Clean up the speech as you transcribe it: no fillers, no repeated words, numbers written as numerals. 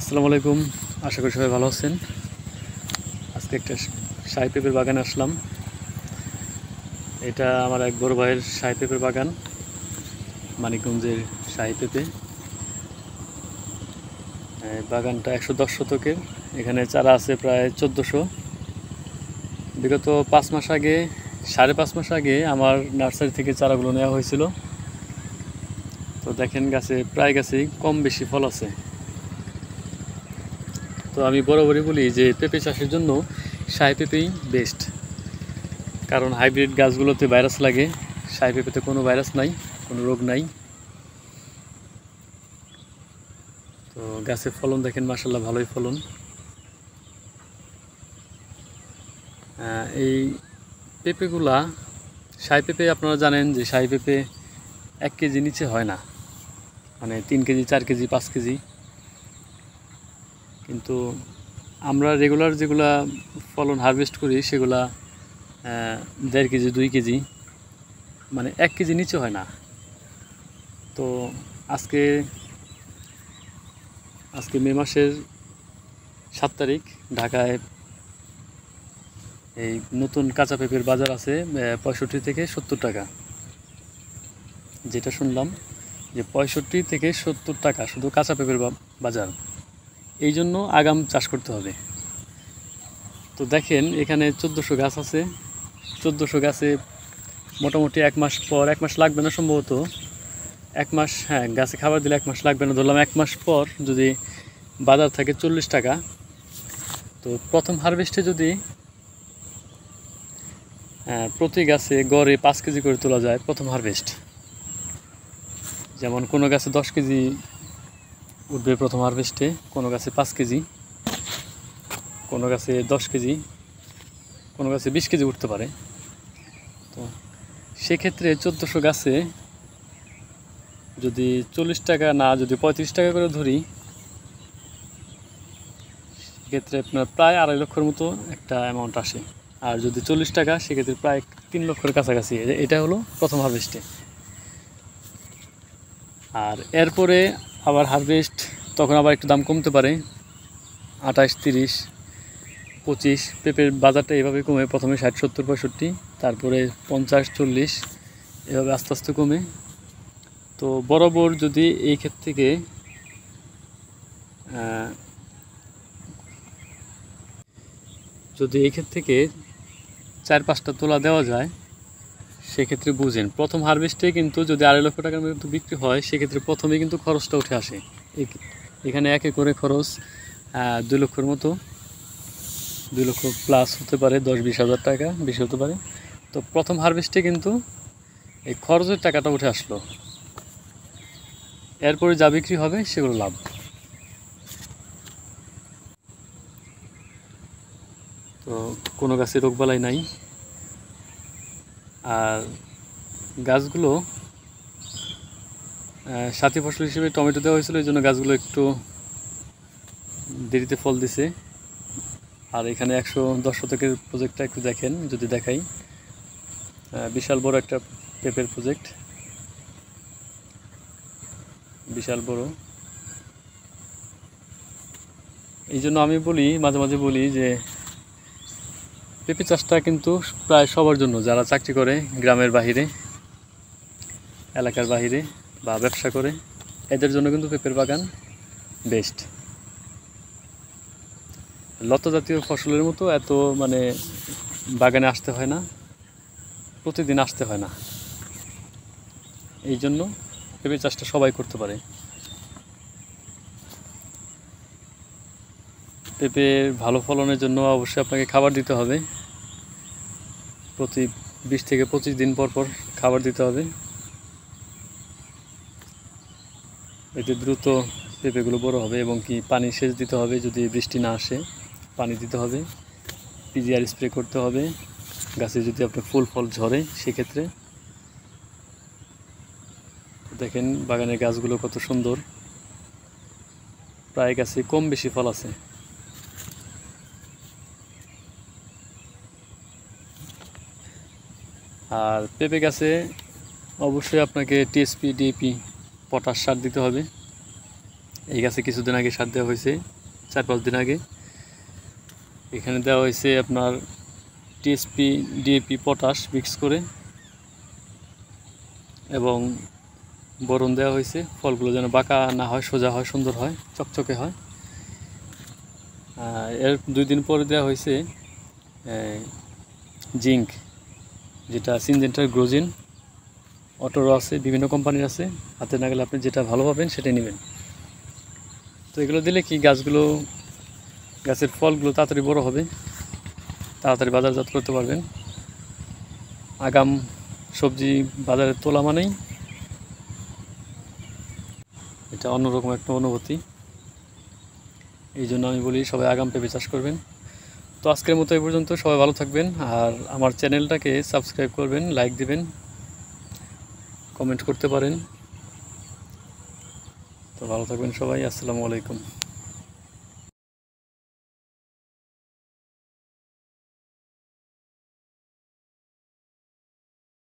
আসসালামু আলাইকুম। আশা করি সবাই ভালো আছেন। আজকে একটা শাহী পেঁপের বাগানে আসলাম। এটা আমার এক বড় ভাইয়ের শাহী পেঁপের বাগান, মানিকগঞ্জের শাহী পেঁপে। বাগানটা 110 শতকের। এখানে চারা আছে প্রায় 1400। বিগত 5 মাস আগে, 5.5 মাস আগে আমার নার্সারি থেকে চারাগুলো নেওয়া হয়েছিল। তো দেখেন প্রায় গাছেই কম বেশি ফল আছে। তো আমি বরাবরই বলি যে পেঁপে চাষের জন্য শাহী পেঁপেই বেস্ট, কারণ হাইব্রিড গাছগুলোতে ভাইরাস লাগে। শাহী পেঁপেতে কোনো ভাইরাস নাই, কোনো রোগ নাই। তো গাছের ফলন দেখেন, মাশাআল্লাহ ভালোই ফলন। এই পেঁপেগুলা, শাহী পেঁপে আপনারা জানেন যে শাহী পেঁপে 1 কেজি নিচে হয় না, মানে 3 কেজি 4 কেজি 5 কেজি। কিন্তু আমরা রেগুলার যেগুলা ফলন হারভেস্ট করি সেগুলা 1.5 কেজি 2 কেজি, মানে 1 কেজি নিচে হয় না। তো আজকে মে মাসের 7 তারিখ, ঢাকায় এই নতুন কাঁচা পেঁপের বাজার আছে 65 থেকে 70 টাকা। যেটা শুনলাম যে 65 থেকে 70 টাকা শুধু কাঁচা পেঁপের বাজার। এই জন্য আগাম চাষ করতে হবে। তো দেখেন এখানে 1400 গাছ আছে। 1400 গাছে মোটামুটি 1 মাস পর, 1 মাস লাগবে না সম্ভবত, 1 মাস, হ্যাঁ গাছে খাবার দিলে 1 মাস লাগবে না, ধরলাম 1 মাস পর যদি বাজার থাকে 40 টাকা, তো প্রথম হারভেস্টে যদি প্রতি গাছে গড়ে 5 কেজি করে তোলা যায় প্রথম হারভেস্ট, যেমন কোনো গাছে 10 কেজি উঠবে প্রথম হারভেস্টে, কোনো গাছে 5 কেজি, কোনো গাছে 10 কেজি, কোনো গাছে 20 কেজি উঠতে পারে। তো সেক্ষেত্রে 1400 গাছে যদি 40 টাকা না, যদি 35 টাকা করে ধরি, সেক্ষেত্রে আপনার প্রায় 2.5 লক্ষের মতো একটা অ্যামাউন্ট আসে। আর যদি 40 টাকা, সেক্ষেত্রে প্রায় 3 লক্ষের কাছাকাছি। এটা হলো প্রথম হারভেস্টে। আর এরপরে আবার হারভেস্ট, তখন আবার একটু দাম কমতে পারে, 28, 30, 25। পেঁপের বাজারটা এভাবে কমে, প্রথমে 60, 70, 65, তারপরে 50, 40, এভাবে আস্তে আস্তে কমে। তো বরাবর যদি এই ক্ষেত থেকে যদি এই ক্ষেত থেকে 4-5টা তোলা দেওয়া যায়, সেক্ষেত্রে বুঝেন প্রথম হারভেস্টে কিন্তু যদি 2.5 লক্ষ টাকার মতো বিক্রি হয়, সেক্ষেত্রে প্রথমেই কিন্তু খরচটা উঠে আসে। এখানে একে করে খরচ 2 লক্ষের মতো, 2 লক্ষ প্লাস হতে পারে, 10-20 হাজার টাকা বেশি হতে পারে। তো প্রথম হারভেস্টে কিন্তু এই খরচের টাকাটা উঠে আসলো, এরপরে যা বিক্রি হবে সেগুলো লাভ। তো কোনো গাছে রোগবালাই নাই। আর গাছগুলো সাথী ফসল হিসেবে টমেটো দেওয়া হয়েছিল, এই জন্য গাছগুলো একটু দেরিতে ফল দিছে। আর এখানে 110 শতকের প্রজেক্টটা একটু দেখেন, যদি দেখাই, বিশাল বড় একটা পেঁপের প্রজেক্ট, বিশাল বড়। এই জন্য আমি বলি, মাঝে মাঝে বলি যে পেঁপে চাষটা কিন্তু প্রায় সবার জন্য, যারা চাকরি করে গ্রামের বাহিরে, এলাকার বাহিরে বা ব্যবসা করে, এদের জন্য কিন্তু পেঁপের বাগান বেস্ট। লতা জাতীয় ফসলের মতো এত মানে বাগানে আসতে হয় না, প্রতিদিন আসতে হয় না। এই জন্য পেঁপে চাষটা সবাই করতে পারে। পেঁপে ভালো ফলনের জন্য অবশ্যই আপনাকে খাবার দিতে হবে, প্রতি 20 থেকে 25 দিন পর পর খাবার দিতে হবে। এতে দ্রুত পেঁপেগুলো বড় হবে, এবং কি পানি সেচ দিতে হবে, যদি বৃষ্টি না আসে পানি দিতে হবে, পিজিআর স্প্রে করতে হবে গাছে যদি আপনার ফুল ফল ঝরে। সেক্ষেত্রে দেখেন বাগানের গাছগুলো কত সুন্দর, প্রায় গাছে কম বেশি ফল আছে। আর পেঁপে গাছে অবশ্যই আপনাকে টিএসপি, ডিএপি, পটাশ সার দিতে হবে। এই গাছে কিছুদিন আগে সার দেওয়া হয়েছে, 4-5 দিন আগে। এখানে দেওয়া হয়েছে আপনার টিএসপি, ডিএপি, পটাশ মিক্স করে, এবং বোরন দেওয়া হয়েছে। ফলগুলো যেন বাঁকা না হয়, সোজা হয়, সুন্দর হয়, চকচকে হয়। এর 2 দিন পরে দেওয়া হয়েছে জিঙ্ক, যেটা সিনজেন্টার গ্রোজিন, অটোরো আছে, বিভিন্ন কোম্পানির আছে। হাতে না গেলে আপনি যেটা ভালো পাবেন সেটাই নেবেন। তো এগুলো দিলে কি গাছের ফলগুলো তাড়াতাড়ি বড় হবে, তাড়াতাড়ি বাজারজাত করতে পারবেন। আগাম সবজি বাজারে তোলা মানেই এটা অন্যরকম একটা অনুভূতি। এই জন্য আমি বলি সবাই আগাম পেঁপে চাষ করবেন। তো আজকের মতো এই পর্যন্ত। সবাই ভালো থাকবেন, আর আমার চ্যানেলটাকে সাবস্ক্রাইব করবেন, লাইক দিবেন, কমেন্ট করতে পারেন। তো ভালো থাকবেন সবাই। আসসালামু আলাইকুম।